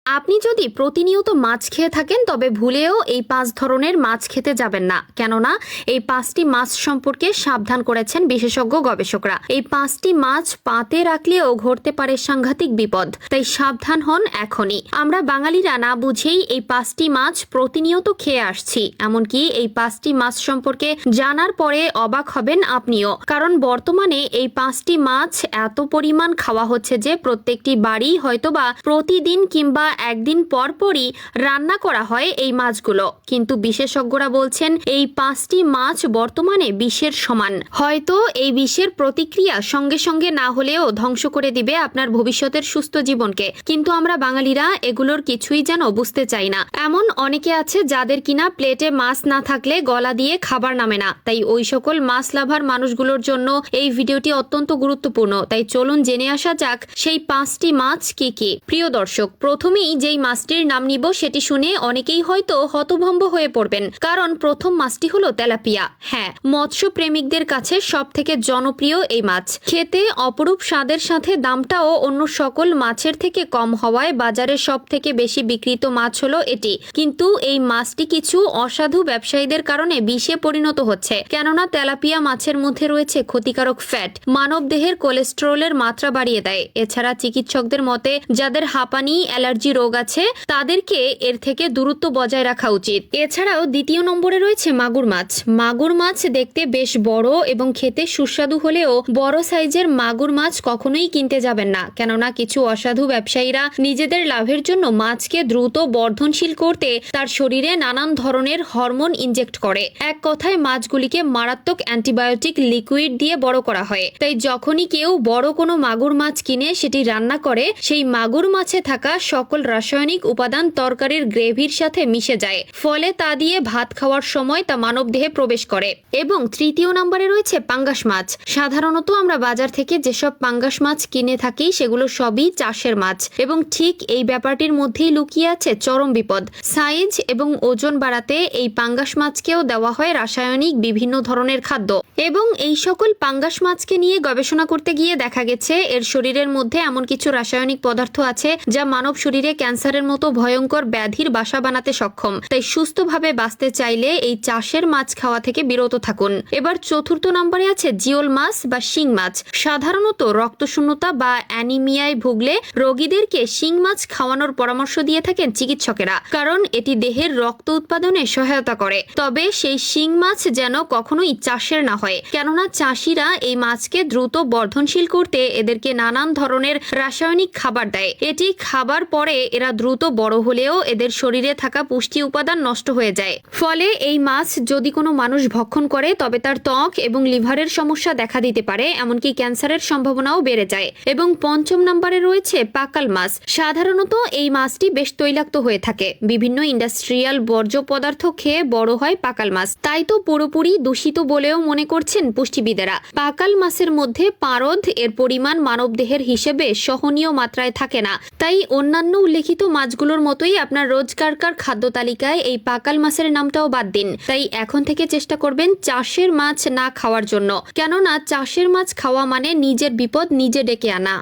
আপনি যদি প্রতিনিয়ত মাছ খেয়ে থাকেন তবে ভুলেও এই 5 ধরনের মাছ খেতে যাবেন না, কেননা এই 5টি মাছ সম্পর্কে সাবধান করেছেন বিশেষজ্ঞ গবেষকরা। এই 5টি মাছ পাতে রাখলেও ঘটতে পারে সাংঘাতিক বিপদ, তাই সাবধান হন এখনই। আমরা বাঙালিরা না বুঝেই এই 5টি মাছ প্রতিনিয়ত খেয়ে আসছি, এমনকি এই 5টি মাছ সম্পর্কে জানার পরে অবাক হবেন আপনিও, কারণ বর্তমানে এই 5টি মাছ এত পরিমাণ খাওয়া হচ্ছে যে প্রত্যেকটি বাড়ি হয়তোবা প্রতিদিন কিংবা একদিন পর পরই রান্না করা হয় এই মাছগুলো। কিন্তু বিশেষজ্ঞরা বলছেন এই 5টি মাছ বর্তমানে বিষের সমান। হয়তো এই বিষের প্রতিক্রিয়া সঙ্গে সঙ্গে না হলেও ধ্বংস করে দিবে আপনার ভবিষ্যতের সুস্থ জীবনকে, কিন্তু আমরা বাঙালিরা এগুলোর কিছুই যেন বুঝতে চাই না। এমন অনেকে আছে যাদের কিনা প্লেটে মাছ না থাকলে গলা দিয়ে খাবার নামে না, তাই ওই সকল মাছ লাভার মানুষগুলোর জন্য এই ভিডিওটি অত্যন্ত গুরুত্বপূর্ণ। তাই চলুন জেনে আসা যাক সেই 5টি মাছ কি কি। প্রিয় দর্শক, প্রথমেই যেই মাছটির নাম নিব সেটি শুনে অনেকেই হয়তো হতভম্ব হয়ে পড়বেন, কারণ প্রথম মাছটি হলো তেলাপিয়া। হ্যাঁ, মৎস্য প্রেমিকদের কাছে সব থেকে জনপ্রিয় এই মাছ। খেতে অপরূপ স্বাদের সাথে দামটাও অন্য সকল মাছের থেকে কম হওয়ায় বাজারে সব থেকে বেশি বিক্রিত মাছ হলো এটি। কিন্তু এই মাছটি কিছু অসাধু ব্যবসায়ীদের কারণে বিষে পরিণত হচ্ছে, কেননা তেলাপিয়া মাছের মধ্যে রয়েছে ক্ষতিকারক ফ্যাট, মানব দেহের কোলেস্টেরলের মাত্রা বাড়িয়ে দেয়। এছাড়া চিকিৎসকদের মতে যাদের হাঁপানি অ্যালার্জি রোগ আছে তাদেরকে এর থেকে দূরত্ব বজায় রাখা উচিত। এছাড়াও দ্বিতীয় নম্বরে রয়েছে মাগুর মাছ। মাগুর মাছ দেখতে বেশ বড় এবং খেতে সুস্বাদু হলেও বড় সাইজের মাগুর মাছ কখনোই কিনতে যাবেন না, কেননা কিছু অসাধু ব্যবসায়ীরা নিজেদের লাভের জন্য মাছকে দ্রুত বর্ধনশীল করতে তার শরীরে নানান ধরনের হরমোন ইনজেক্ট করে। এক কথায় মাছগুলিকে মারাত্মক অ্যান্টিবায়োটিক লিকুইড দিয়ে বড় করা হয়। তাই যখনই কেউ বড় কোনো মাগুর মাছ কিনে সেটি রান্না করে, সেই মাগুর মাছে থাকা সকল রাসায়নিক উপাদান তরকারির গ্রেভির সাথে মিশে যায়, ফলে তা দিয়ে ভাত খাওয়ার সময় তা মানবদেহে প্রবেশ করে। এবং তৃতীয় নম্বরে রয়েছে পাঙ্গাস মাছ। সাধারণত আমরা বাজার থেকে যেসব পাঙ্গাস মাছ কিনে থাকি সেগুলো সবই চাষের মাছ, এবং ঠিক এই ব্যাপারটির মধ্যেই লুকিয়ে আছে চরম বিপদ। সাইজ এবং ওজন বাড়াতে এই পাঙ্গাস মাছকেও দেওয়া হয় রাসায়নিক বিভিন্ন ধরনের খাদ্য, এবং এই সকল পাঙ্গাস মাছকে নিয়ে গবেষণা করতে গিয়ে দেখা গেছে এর শরীরের মধ্যে এমন কিছু রাসায়নিক পদার্থ আছে যা মানব শরীরে ক্যান্সারের মতো ভয়ঙ্কর ব্যাধির বাসা বানাতে সক্ষম। তাই সুস্থভাবে বাঁচতে চাইলে এই চাষের মাছ খাওয়া থেকে বিরত থাকুন। এবার চতুর্থ নম্বরে আছে জিওল মাছ বা শিং মাছ। সাধারণত রক্তশূন্যতা বা অ্যানিমিয়ায় ভুগলে রোগীদেরকে শিং মাছ খাওয়ানোর পরামর্শ দিয়ে থাকেন চিকিৎসকেরা, কারণ এটি দেহের রক্ত উৎপাদনে সহায়তা করে। তবে সেই শিং মাছ যেন কখনোই চাষের না হয়, কেননা চাষিরা এই মাছকে দ্রুত বর্ধনশীল করতে এদেরকে নানান ধরনের রাসায়নিক খাবার দেয়। এটি খাবার পরে এরা দ্রুত বড় হলেও এদের শরীরে থাকা পুষ্টি উপাদান নষ্ট হয়ে যায়, ফলে এই মাছ যদি কোনো মানুষ ভক্ষণ করে তবে তার ত্বক এবং লিভারের সমস্যা দেখা দিতে পারে, এমনকি ক্যান্সারের সম্ভাবনাও বেড়ে যায়। এবং পঞ্চম নম্বরে রয়েছে পাকাল মাছ। সাধারণত এই মাছটি বেশ তৈলাক্ত হয়ে থাকে। বিভিন্ন ইন্ডাস্ট্রিয়াল বর্জ্য পদার্থ খেয়ে বড় হয় পাকাল মাছ, তাই তো পুরোপুরি দূষিত বলেও মনে করছেন পুষ্টিবিদেরা। পাকাল মাছের মধ্যে পারদ এর পরিমাণ মানবদেহের হিসেবে সহনীয় মাত্রায় থাকে না, তাই অন্যান্য উল্লেখিত মাছগুলোর মতোই আপনার রোজকারকার খাদ্য তালিকায় এই পাকাল মাছের নামটাও বাদ দিন। তাই এখন থেকে চেষ্টা করবেন চাষের মাছ না খাওয়ার জন্য, কেননা চাষের মাছ খাওয়া মানে নিজের বিপদ নিজে ডেকে আনা।